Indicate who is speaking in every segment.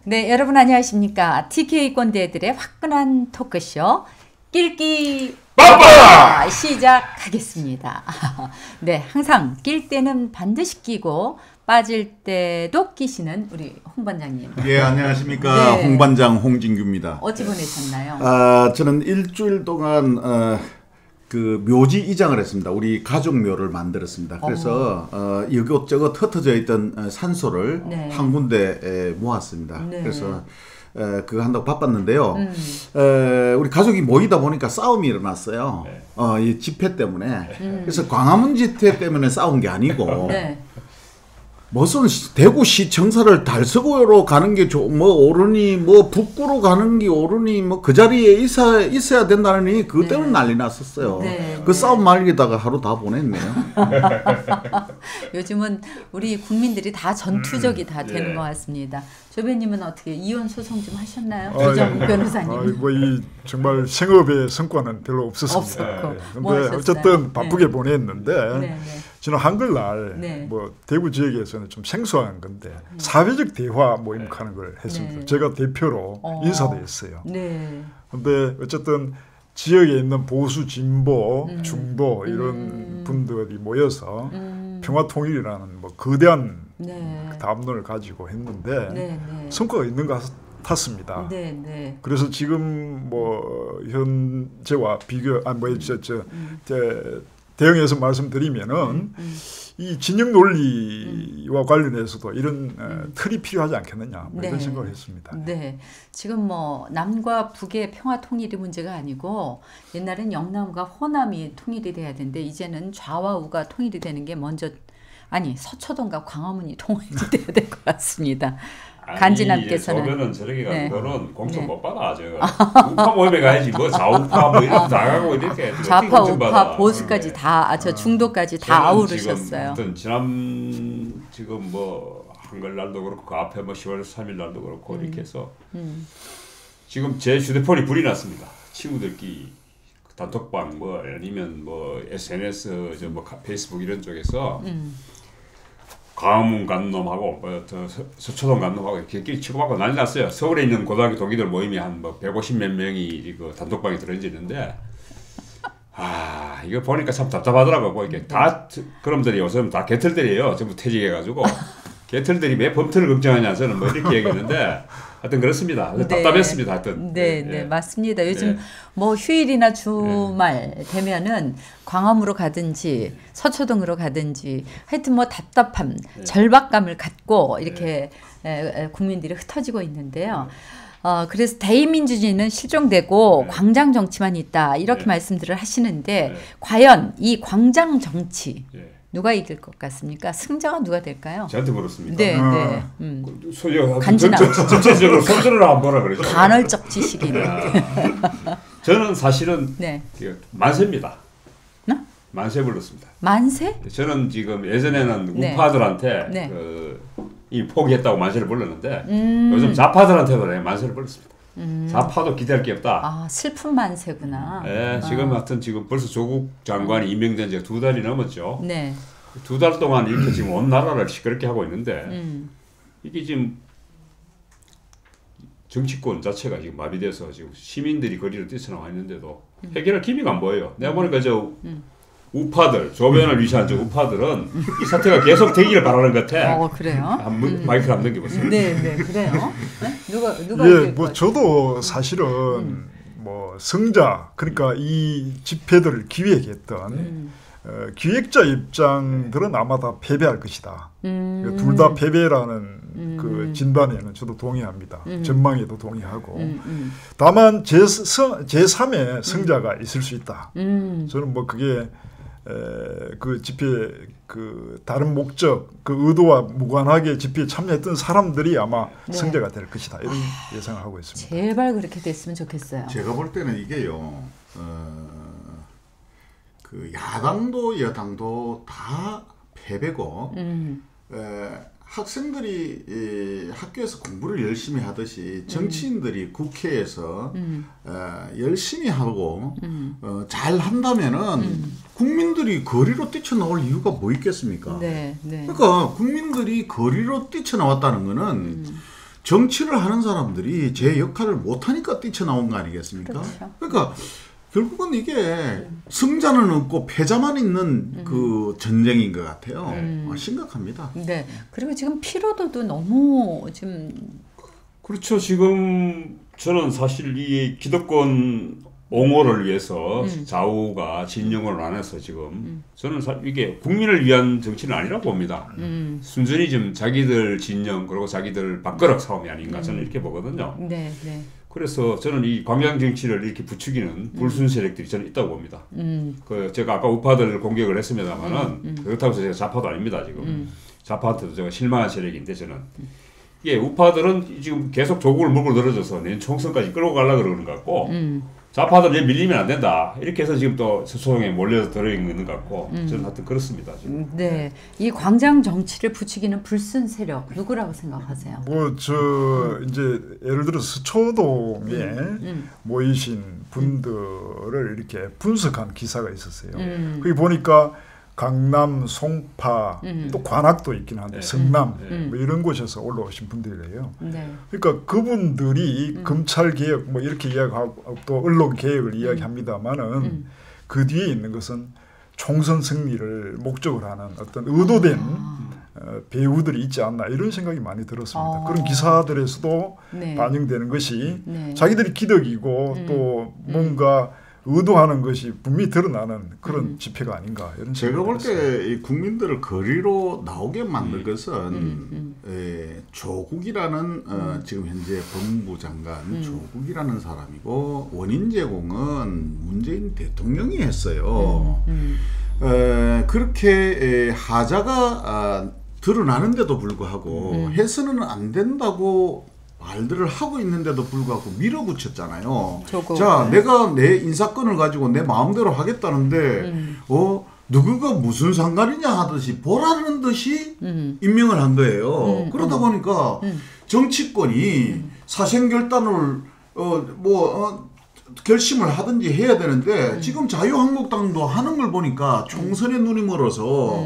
Speaker 1: 네, 여러분 안녕하십니까. TK 꼰대들의 화끈한 토크쇼 낄끼 빠빠 시작하겠습니다. 네, 항상 낄 때는 반드시 끼고 빠질 때도 끼시는 우리 홍 반장님.
Speaker 2: 예, 안녕하십니까. 네. 홍 반장 홍진규입니다.
Speaker 1: 어찌 보내셨나요?
Speaker 2: 저는 일주일 동안 그 묘지 이장을 했습니다. 우리 가족 묘를 만들었습니다. 그래서 이것저것 흩어져 있던 산소를
Speaker 1: 네.
Speaker 2: 한 군데 모았습니다.
Speaker 1: 네.
Speaker 2: 그래서 그거 한다고 바빴는데요. 우리 가족이 모이다 보니까 싸움이 일어났어요. 네. 이 집회 때문에. 그래서 광화문 집회 때문에 싸운 게 아니고
Speaker 1: 네.
Speaker 2: 무슨 대구시 청사를 달서구로 가는 게 뭐 옳으니 뭐 북구로 가는 게 옳으니 뭐 그 자리에 있어야 된다니 그것 때문에 네. 난리 났었어요. 네. 그 싸움 말리다가 하루 다 보냈네요.
Speaker 1: 요즘은 우리 국민들이 다 전투적이 다 되는 것 같습니다. 조배님은 어떻게 이혼 소송 좀 하셨나요? 조정 변호사님.
Speaker 3: 뭐 이 정말 생업의 성과는 별로 없었습니다.
Speaker 1: 없었고.
Speaker 3: 근데 어쨌든 바쁘게 보냈는데
Speaker 1: 네.
Speaker 3: 저는 한글날 뭐 대구 지역에서는 좀 생소한 건데 사회적 대화 모임 하는 걸 했습니다.
Speaker 1: 네.
Speaker 3: 제가 대표로 인사도 했어요.
Speaker 1: 네.
Speaker 3: 근데 어쨌든 지역에 있는 보수, 진보, 중도 이런 분들이 모여서 평화통일이라는 뭐 거대한 담론을 가지고 했는데 성과가 있는 것 같았습니다. 그래서 지금 뭐 현재와 비교, 대응해서 말씀드리면은 이 진영 논리와 관련해서도 이런 틀이 필요하지 않겠느냐 뭐 이런 생각을 했습니다.
Speaker 1: 네, 지금 뭐 남과 북의 평화 통일이 문제가 아니고 옛날엔 영남과 호남이 통일이 돼야 되는데 이제는 좌와 우가 통일이 되는 게 먼저 아니 서초동과 광화문이 통일이 돼야 될 것 같습니다. 간지남께서는
Speaker 4: 저거는 저렇게 가지고는 공천 못 받아. 우파 모임에 가야지 뭐 좌우파 뭐 이런 나가고 이렇게
Speaker 1: 좌파 우파 보수까지 다 저 중도까지 다 아우르셨어요.
Speaker 4: 지금 뭐 한글날도 그렇고 그 앞에 뭐 10월 3일 날도 그렇고 이렇게 해서 지금 제 휴대폰이 불이 났습니다. 친구들끼리 단톡방 뭐 아니면 뭐 SNS 저 뭐 페이스북 이런 쪽에서 광화문 간 놈하고 서초동 간 놈하고 이렇게 치고받고 난리 났어요. 서울에 있는 고등학교 동기들 모임이 한 뭐 150 몇 명이 그 단톡방에 들어있는데 이거 보니까 참 답답하더라고요. 뭐 이렇게 다 그놈들이 요즘 다 개털들이에요. 전부 퇴직해가지고 개털들이 왜 범죄를 걱정하냐 저는 뭐 이렇게 얘기했는데 하여튼 그렇습니다. 답답했습니다. 하여튼.
Speaker 1: 네, 맞습니다. 요즘 뭐 휴일이나 주말 되면은 광화문으로 가든지 서초동으로 가든지 하여튼 뭐 답답함, 절박감을 갖고 이렇게 국민들이 흩어지고 있는데요. 그래서 대의민주주의는 실종되고 광장 정치만 있다 이렇게 말씀들을 하시는데 과연 이 광장 정치 누가 이길 것 같습니까? 승자가 누가 될까요?
Speaker 4: 저한테 물었습니까?
Speaker 1: 네.
Speaker 4: 간지나. 전체적으로 손들을 한번 보라 그러죠.
Speaker 1: 간헐적 지식이네.
Speaker 4: 저는 사실은 만세입니다. 만세 불렀습니다.
Speaker 1: 만세?
Speaker 4: 저는 지금 예전에는 우파들한테 이 포기했다고 만세를 불렀는데 요즘 좌파들한테도 만세를 불렀습니다. 좌파도 기대할 게 없다.
Speaker 1: 슬픈 만세구나.
Speaker 4: 네, 지금 하여튼 지금 벌써 조국 장관이 임명된 지 2달이 넘었죠.
Speaker 1: 네.
Speaker 4: 2달 동안 이렇게 지금 온 나라를 시끄럽게 하고 있는데 이게 지금 정치권 자체가 지금 마비돼서 지금 시민들이 거리로 뛰쳐나와 있는데도 해결할 기미가 안 보여요. 내가 보니까 저 우파들, 조변을 위시한 저 우파들은 이 사태가 계속 되기를 바라는 것 같아.
Speaker 1: 그래요?
Speaker 4: 마이크를 한번 넘겨보세요.
Speaker 1: 네, 그래요. 누가
Speaker 3: 뭐 저도 사실은 뭐 성자 그러니까 이 집회들을 기획했던 기획자 입장들은 아마 다 패배할 것이다. 둘 다 패배라는 그 진단에는 저도 동의합니다. 전망에도 동의하고. 다만 제3의 성자가 있을 수 있다. 저는 뭐 그게 그 집회 그 다른 목적 그 의도와 무관하게 집회에 참여했던 사람들이 아마 성자가 될 것이다 이런 예상을 하고 있습니다.
Speaker 1: 제발 그렇게 됐으면 좋겠어요.
Speaker 2: 제가 볼 때는 이게요. 그 야당도 여당도 다 패배고 학생들이 학교에서 공부를 열심히 하듯이 정치인들이 국회에서 열심히 하고 잘 한다면은 국민들이 거리로 뛰쳐나올 이유가 뭐 있겠습니까?
Speaker 1: 네.
Speaker 2: 그러니까 국민들이 거리로 뛰쳐나왔다는 거는 정치를 하는 사람들이 제 역할을 못하니까 뛰쳐나온 거 아니겠습니까?
Speaker 1: 그렇죠.
Speaker 2: 그러니까 결국은 이게 승자는 없고 패자만 있는 그 전쟁인 것 같아요. 심각합니다.
Speaker 1: 네. 그리고 지금 피로도도 너무 지금
Speaker 4: 그렇죠. 지금 저는 사실 이 기득권 옹호를 위해서 좌우가 진영을 나눠서 지금 저는 이게 국민을 위한 정치는 아니라고 봅니다. 순전히 지금 자기들 진영 그리고 자기들 밥그릇 싸움이 아닌가 저는 이렇게 보거든요.
Speaker 1: 네, 네.
Speaker 4: 그래서 저는 이 광장 정치를 이렇게 부추기는 불순 세력들이 저는 있다고 봅니다. 그 제가 아까 우파들 공격을 했습니다만은 그렇다고 해서 제가 좌파도 아닙니다. 지금 좌파한테도 제가 실망한 세력인데 저는 이게 우파들은 지금 계속 조국을 물고 늘어져서 내년 총선까지 끌고 가려고 그러는 것 같고 좌파들은 밀리면 안 된다. 이렇게 해서 지금 또 서초동에 몰려서 들어있는 것 같고 저는 하여튼 그렇습니다. 지금.
Speaker 1: 네. 이 광장 정치를 부추기는 불순 세력 누구라고 생각하세요?
Speaker 3: 이제 예를 들어 서초동에 모이신 분들을 이렇게 분석한 기사가 있었어요. 거기 보니까 강남, 송파, 또 관악도 있긴 한데 성남 뭐 이런 곳에서 올라오신 분들이래요.
Speaker 1: 네.
Speaker 3: 그러니까 그분들이 검찰 개혁 뭐 이렇게 이야기하고 또 언론 개혁을 이야기합니다만은 그 뒤에 있는 것은 총선 승리를 목적으로 하는 어떤 의도된 배우들이 있지 않나 이런 생각이 많이 들었습니다. 그런 기사들에서도
Speaker 1: 네.
Speaker 3: 반영되는 것이
Speaker 1: 네.
Speaker 3: 자기들이 기득이고 또 뭔가 의도하는 것이 분명히 드러나는 그런 집회가 아닌가 이런
Speaker 2: 제가 볼
Speaker 3: 생각이
Speaker 2: 때 이 국민들을 거리로 나오게 만든 것은 조국이라는 지금 현재 법무부 장관 조국이라는 사람이고 원인 제공은 문재인 대통령이 했어요. 그렇게 하자가 드러나는데도 불구하고 해서는 안 된다고 말들을 하고 있는데도 불구하고 밀어붙였잖아요. 자, 내가 내 인사권을 가지고 내 마음대로 하겠다는데 누구가 무슨 상관이냐 하듯이 보라는 듯이 임명을 한 거예요. 그러다 보니까 정치권이 사생결단을 결심을 하든지 해야 되는데 지금 자유한국당도 하는 걸 보니까 총선에 눈이 멀어서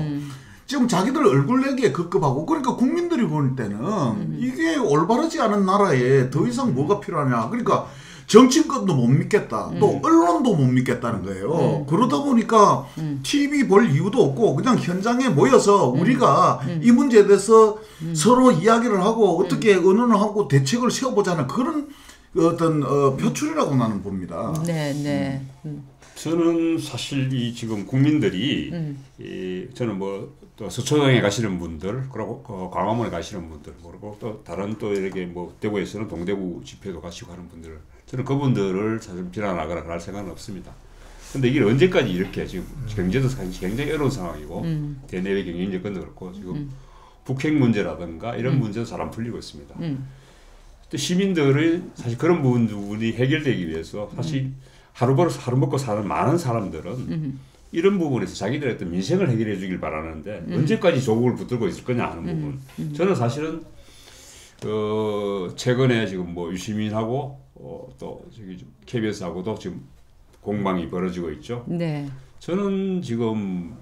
Speaker 2: 지금 자기들 얼굴 내기에 급급하고 그러니까 국민들이 볼 때는 이게 올바르지 않은 나라에 더 이상 뭐가 필요하냐. 그러니까 정치권도 못 믿겠다. 또 언론도 못 믿겠다는 거예요. 그러다 보니까 TV 볼 이유도 없고 그냥 현장에 모여서 우리가 이 문제에 대해서 서로 이야기를 하고 어떻게 의논을 하고 대책을 세워보자는 그런 어떤 표출이라고 나는 봅니다.
Speaker 1: 네, 네.
Speaker 4: 저는 사실 이 지금 국민들이 저는 뭐 또 서초동에 가시는 분들 그리고 광화문에 가시는 분들 그리고 또 다른 또 이렇게 뭐 대구에서는 동대구 집회도 가시고 하는 분들 저는 그분들을 사실 비난하거나 그럴 생각은 없습니다. 근데 이게 언제까지 이렇게 지금 경제도 굉장히 어려운 상황이고 대내외 경쟁 여건도 그렇고 지금 북핵 문제라든가 이런 문제도 잘 안 풀리고 있습니다. 또 시민들의 사실 그런 부분이 해결되기 위해서 사실 하루 먹고 사는 많은 사람들은 이런 부분에서 자기들의 어떤 민생을 해결해 주길 바라는데 언제까지 조국을 붙들고 있을 거냐 하는 부분. 저는 사실은 최근에 지금 뭐 유시민하고 또 저기 KBS하고도 지금 공방이 벌어지고 있죠.
Speaker 1: 네.
Speaker 4: 저는 지금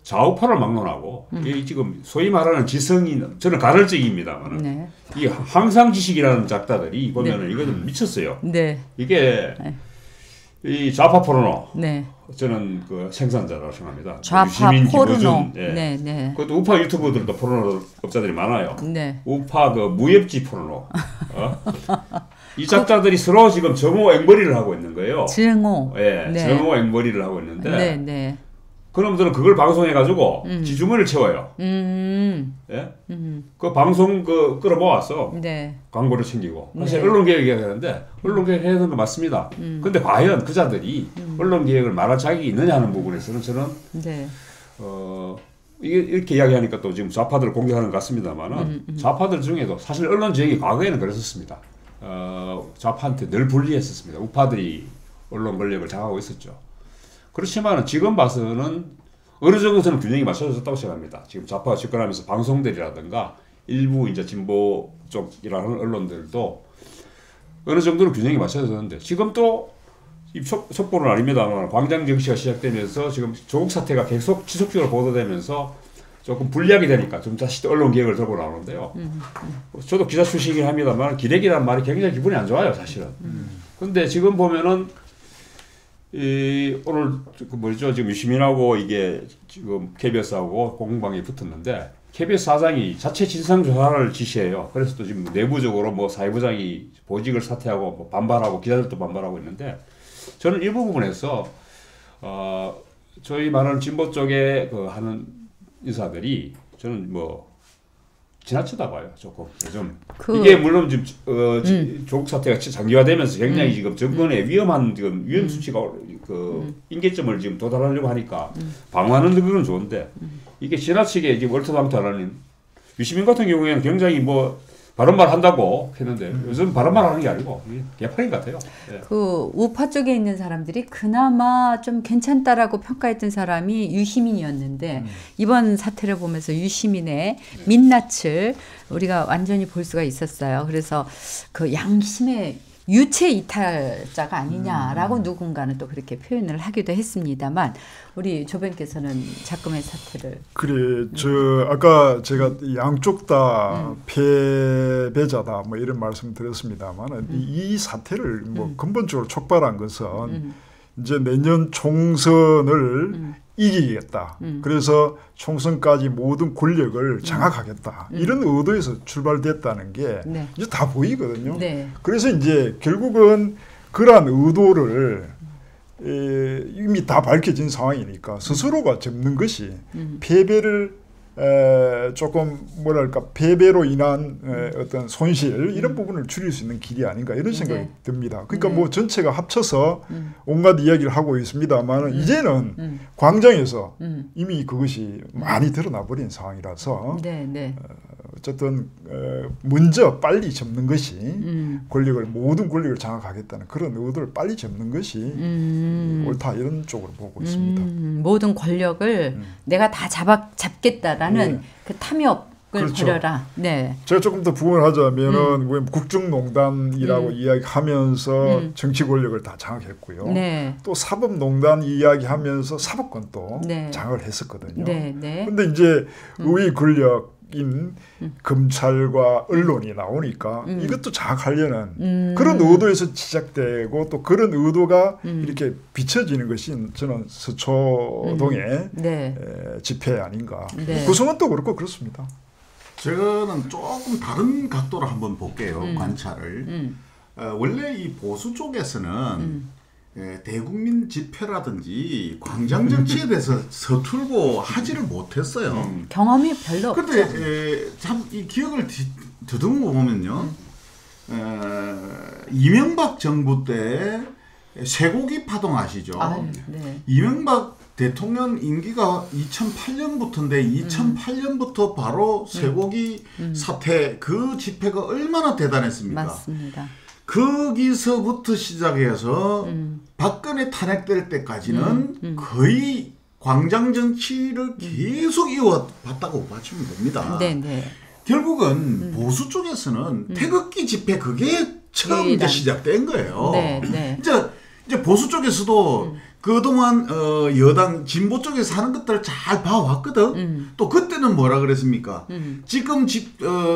Speaker 4: 좌우파를 막론하고 이 지금 소위 말하는 지성이 저는 가설적입니다만
Speaker 1: 네.
Speaker 4: 이 항상 지식이라는 작가들이 보면은 이거는 미쳤어요.
Speaker 1: 네.
Speaker 4: 이게 이 좌파 포르노.
Speaker 1: 네.
Speaker 4: 저는 그 생산자라고 생각합니다.
Speaker 1: 좌파 포르노.
Speaker 4: 예.
Speaker 1: 네, 네.
Speaker 4: 그것도 우파 유튜버들도 포르노 업자들이 많아요.
Speaker 1: 네.
Speaker 4: 우파 그 무협지 포르노. 이 작가들이 서로 지금 정오 앵벌이를 하고 있는 거예요.
Speaker 1: 정오.
Speaker 4: 예,
Speaker 1: 네.
Speaker 4: 정오 앵벌이를 하고 있는데.
Speaker 1: 네, 네.
Speaker 4: 그놈들은 그걸 방송해가지고 지주머니를 채워요. 예? 그 방송 끌어모아서
Speaker 1: 네.
Speaker 4: 광고를 챙기고. 사실
Speaker 1: 네.
Speaker 4: 언론개혁 하는데 언론개혁 해야 되는 거 맞습니다. 근데 과연 그 자들이 언론개혁을 말할 자격이 있느냐 하는 부분에서는 저는
Speaker 1: 네.
Speaker 4: 이게 이렇게 이야기하니까 또 지금 좌파들을 공격하는 것 같습니다만은 좌파들 중에도 사실 언론개혁이 과거에는 그랬었습니다. 좌파한테 늘 불리했었습니다. 우파들이 언론 권력을 장악하고 있었죠. 그렇지만 지금 봐서는 어느 정도 저는 균형이 맞춰졌다고 생각합니다. 지금 좌파가 집권하면서 방송들이라든가 일부 이제 진보 쪽이라는 언론들도 어느 정도로 균형이 맞춰졌는데 지금 또 첩보는 아닙니다만 광장 정치가 시작되면서 지금 조국 사태가 계속 지속적으로 보도되면서 조금 불리하게 되니까 좀 다시 언론 개혁을 들고 나오는데요. 저도 기자 출신이긴 합니다만 기레기라는 말이 굉장히 기분이 안 좋아요, 사실은. 근데 지금 보면은 오늘 그 뭐죠? 지금 유시민하고 이게 지금 KBS하고 공방이 붙었는데 KBS 사장이 자체 진상조사를 지시해요. 그래서 또 지금 내부적으로 뭐 사회부장이 보직을 사퇴하고 뭐 반발하고 기자들도 반발하고 있는데 저는 이 부분에서 저희 말하는 진보 쪽에 그 하는 인사들이 저는 뭐 지나치다 봐요. 조금 요즘 이게 물론 지금 조국 사태가 장기화되면서 굉장히 지금 정권의 위험한 지금 위험 수치가 그 임계점을 지금 도달하려고 하니까 방어하는 그건 좋은데 이게 지나치게 지금 얼토당토하는 유시민 같은 경우에는 굉장히 뭐 바른 말 한다고 했는데 요즘 바른 말 하는 게 아니고 개판인 것 같아요. 예.
Speaker 1: 그 우파 쪽에 있는 사람들이 그나마 좀 괜찮다라고 평가했던 사람이 유시민이었는데 이번 사태를 보면서 유시민의 민낯을 우리가 완전히 볼 수가 있었어요. 그래서 그 양심의 유체 이탈자가 아니냐라고 누군가는 또 그렇게 표현을 하기도 했습니다만 우리 조변께서는 작금의 사태를
Speaker 3: 그래 저 아까 제가 양쪽 다 패배자다 뭐 이런 말씀 드렸습니다만 이 사태를 뭐 근본적으로 촉발한 것은 이제 내년 총선을 이기겠다. 그래서 총선까지 모든 권력을 장악하겠다. 이런 의도에서 출발됐다는 게
Speaker 1: 네.
Speaker 3: 이제 다 보이거든요.
Speaker 1: 네.
Speaker 3: 그래서 이제 결국은 그러한 의도를 이미 다 밝혀진 상황이니까 스스로가 접는 것이 패배를 조금 뭐랄까 패배로 인한 어떤 손실 이런 부분을 줄일 수 있는 길이 아닌가 이런 생각이 듭니다. 그러니까 뭐 전체가 합쳐서 온갖 이야기를 하고 있습니다만 이제는 광장에서 이미 그것이 많이 드러나 버린 상황이라서 어쨌든 먼저 빨리 접는 것이 모든 권력을 장악하겠다는 그런 의도를 빨리 접는 것이 옳다 이런 쪽으로 보고 있습니다.
Speaker 1: 모든 권력을 내가 다 잡겠다라는 그 탐욕을
Speaker 3: 그렇죠.
Speaker 1: 버려라. 네.
Speaker 3: 제가 조금 더 부언을 하자면은 국정농단이라고 이야기하면서 정치 권력을 다 장악했고요.
Speaker 1: 네.
Speaker 3: 또 사법농단 이야기하면서 사법권도 장악을 했었거든요. 그런데 이제 의 권력인 검찰과 언론이 나오니까 이것도 장악하려는 그런 의도에서 시작되고 또 그런 의도가 이렇게 비춰지는 것이 저는 서초동의 집회 아닌가. 구성원도 그렇고 그렇습니다.
Speaker 2: 저는 조금 다른 각도로 한번 볼게요. 관찰을. 원래 이 보수 쪽에서는 대국민 집회라든지 광장 정치에 대해서 서툴고 하지를 못했어요.
Speaker 1: 경험이 별로 없죠.
Speaker 2: 그런데 참 이 기억을 더듬어 보면요. 이명박 정부 때 쇠고기 파동 아시죠? 이명박 대통령 임기가 2008년부터인데 2008년부터 바로 쇠고기 사태 그 집회가 얼마나 대단했습니까?
Speaker 1: 맞습니다.
Speaker 2: 거기서부터 시작해서 박근혜 탄핵될 때까지는 거의 광장 정치를 계속 이어왔다고 봐주면 됩니다. 결국은 보수 쪽에서는 태극기 집회 그게 처음 이제 시작된 거예요. 이제 보수 쪽에서도 그동안 여당 진보 쪽에서 하는 것들을 잘 봐왔거든. 또 그때는 뭐라 그랬습니까? 지금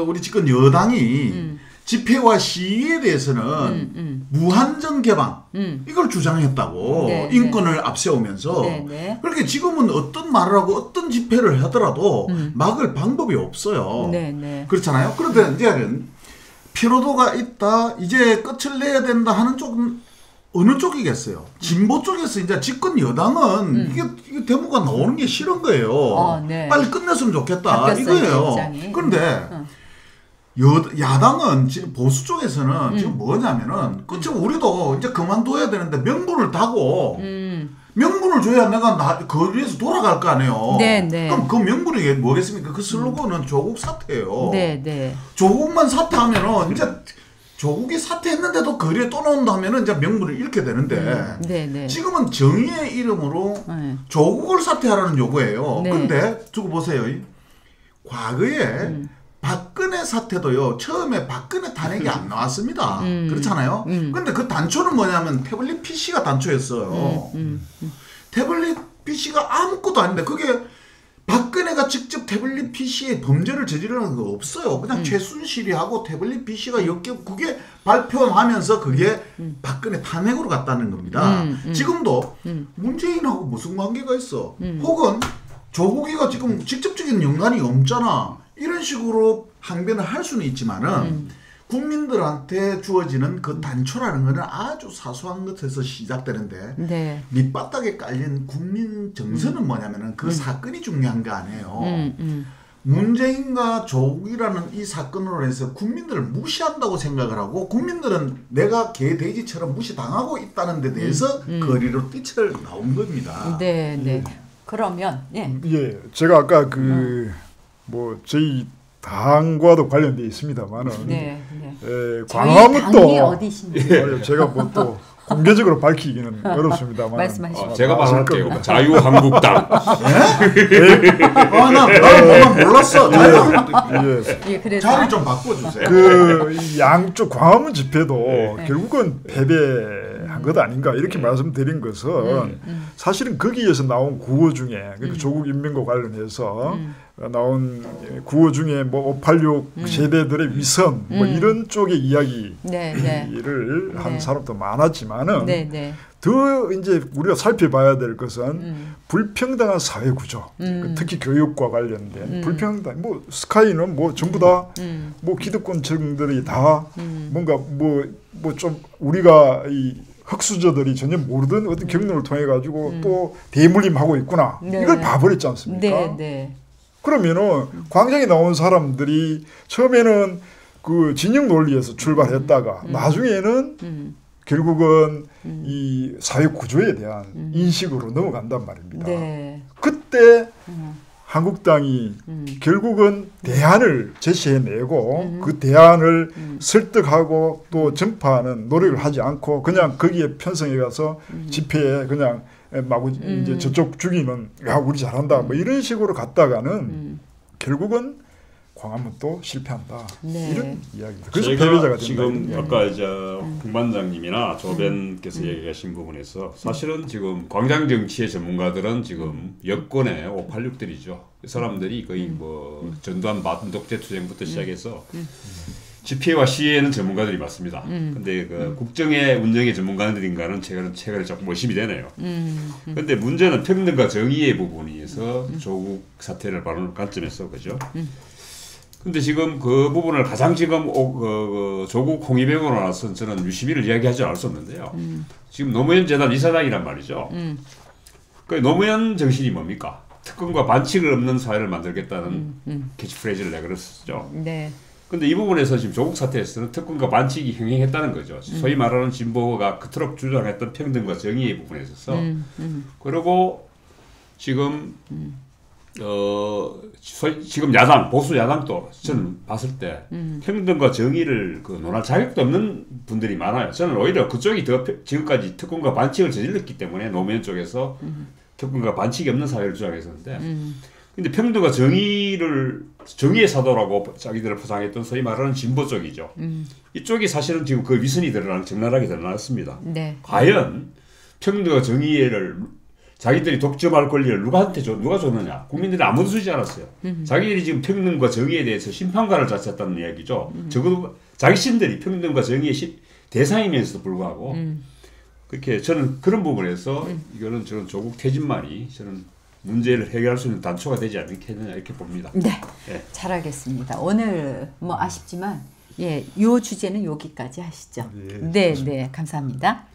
Speaker 2: 우리 집권 여당이 집회와 시위에 대해서는 무한정 개방 이걸 주장했다고 인권을 앞세우면서 그렇게 지금은 어떤 말을 하고 어떤 집회를 하더라도 막을 방법이 없어요. 그렇잖아요. 그런데 이제는 피로도가 있다 이제 끝을 내야 된다 하는 쪽은 어느 쪽이겠어요? 진보 쪽에서 이제 집권 여당은 이게 데모가 나오는 게 싫은 거예요. 빨리 끝냈으면 좋겠다 이거예요. 그런데 야당은 지금 보수 쪽에서는 지금 뭐냐면은 그치 우리도 이제 그만둬야 되는데 명분을 다고 명분을 줘야 내가 거기에서 돌아갈 거 아니에요. 그럼 그 명분이 뭐겠습니까? 그 슬로건은 조국 사퇴예요. 조국만 사퇴하면은 이제 조국이 사퇴했는데도 거리에 또 나온다면은 이제 명분을 잃게 되는데 지금은 정의의 이름으로 조국을 사퇴하라는 요구예요. 근데 두고 보세요. 과거에 박근혜 사태도요. 처음에 박근혜 탄핵이 안 나왔습니다. 그렇잖아요. 근데 그 단초는 뭐냐면 태블릿 PC가 단초였어요. 태블릿 PC가 아무것도 아닌데 그게 박근혜가 직접 태블릿 PC에 범죄를 저지르는 거 없어요. 그냥 최순실이 하고 태블릿 PC가 그게 발표하면서 그게 박근혜 탄핵으로 갔다는 겁니다. 지금도 문재인하고 무슨 관계가 있어? 혹은 조국이가 지금 직접적인 연관이 없잖아. 이런 식으로 항변을 할 수는 있지만은 국민들한테 주어지는 그 단초라는 것은 아주 사소한 것에서 시작되는데
Speaker 1: 네.
Speaker 2: 밑바닥에 깔린 국민 정서는 뭐냐면은 그 사건이 중요한 거 아니에요. 문재인과 조국이라는 이 사건으로 해서 국민들을 무시한다고 생각을 하고 국민들은 내가 개돼지처럼 무시당하고 있다는 데 대해서 거리로 뛰쳐 나온 겁니다.
Speaker 1: 네, 네. 그러면 예.
Speaker 3: 예, 제가 아까 뭐 저희 당과도 관련돼 있습니다만은
Speaker 1: 네, 네.
Speaker 3: 광화문
Speaker 1: 당이 어디신지
Speaker 3: 제가 뭐 또 공개적으로 밝히기는 어렵습니다만
Speaker 1: 말씀하시죠.
Speaker 4: 제가 말할게요. 자유한국당.
Speaker 2: 나 몰랐어.
Speaker 1: 예, 그래서
Speaker 2: 자리 좀 바꿔주세요.
Speaker 3: 그 양쪽 광화문 집회도
Speaker 1: 네.
Speaker 3: 결국은 패배한 것 아닌가 이렇게 말씀드린 것은 사실은 거기에서 나온 구호 중에 그러니까 조국 인명과 관련해서 나온 구호 중에 뭐 586 세대들의 위선 뭐 이런 쪽의 이야기를
Speaker 1: 네, 네.
Speaker 3: 한
Speaker 1: 네.
Speaker 3: 사람도 많았지만은
Speaker 1: 네, 네.
Speaker 3: 더 이제 우리가 살펴봐야 될 것은 불평등한 사회 구조, 특히 교육과 관련된 불평등. 뭐 스카이는 뭐 전부 다 뭐 기득권층들이 다 뭔가 뭐 좀 우리가 이 흑수저들이 전혀 모르던 어떤 경로를 통해 가지고 또 대물림하고 있구나.
Speaker 1: 네.
Speaker 3: 이걸 봐버렸지 않습니까?
Speaker 1: 네, 네.
Speaker 3: 그러면은 광장에 나온 사람들이 처음에는 그 진영 논리에서 출발했다가 나중에는 결국은 이 사회 구조에 대한 인식으로 넘어간단 말입니다.
Speaker 1: 네.
Speaker 3: 그때 한국당이 결국은 대안을 제시해내고 그 대안을 설득하고 또 전파하는 노력을 하지 않고 그냥 거기에 편성해 가서 집회에 그냥 마구 이제 저쪽 죽이는 야 우리 잘한다 뭐 이런 식으로 갔다가는 결국은 광화문 또 실패한다.
Speaker 1: 네.
Speaker 3: 이런 이야기입니다. 그래서 패배자가 된다.
Speaker 4: 지금 아까 이제 국반장님이나 조변께서 얘기하신 부분에서 사실은 지금 광장 정치의 전문가들은 지금 여권의 586들이죠. 이 사람들이 거의 뭐 전두환 반독재 투쟁부터 시작해서 집회와 시위에는 전문가들이 많습니다. 근데 그 국정의 운영의 전문가들인가는 최근에 조금 의심이 되네요. 근데 문제는 평등과 정의의 부분에서 조국 사태를 바라는 관점에서 그죠. 근데 지금 그 부분을 가장 지금 조국 홍위병으로 나선 저는 유시민을 이야기하지 않을 수 없는데요. 지금 노무현 재단 이사장이란 말이죠. 그 노무현 정신이 뭡니까? 특권과 반칙을 없는 사회를 만들겠다는 캐치프레이즈를 내걸었죠.
Speaker 1: 네.
Speaker 4: 근데 이 부분에서 지금 조국 사태에서는 특권과 반칙이 흥행했다는 거죠. 소위 말하는 진보가 그토록 주장했던 평등과 정의의 부분에 있어서. 그리고 지금 지금 야당 보수 야당도 저는 봤을 때 평등과 정의를 논할 자격도 없는 분들이 많아요. 저는 오히려 그쪽이 더 지금까지 특권과 반칙을 저질렀기 때문에 노무현 쪽에서 특권과 반칙이 없는 사회를 주장했었는데 근데 평등과 정의의 사도라고 자기들을 포장했던 소위 말하는 진보 쪽이죠. 이쪽이 사실은 지금 그 위선이 적나라하게 드러났습니다.
Speaker 1: 네.
Speaker 4: 과연 평등과 정의를 자기들이 독점할 권리를 누가 줬느냐? 국민들이 아무도 주지 않았어요. 자기들이 지금 평등과 정의에 대해서 심판관을 자체했다는 이야기죠. 적어도 자기신들이 평등과 정의의 대상이면서도 불구하고 그렇게 저는 그런 부분에서 이거는 저는 조국 퇴진만이 저는 문제를 해결할 수 있는 단초가 되지 않겠느냐 이렇게 봅니다.
Speaker 1: 네, 네. 잘하겠습니다. 오늘 뭐 아쉽지만 요 주제는 여기까지 하시죠. 네, 네, 감사합니다.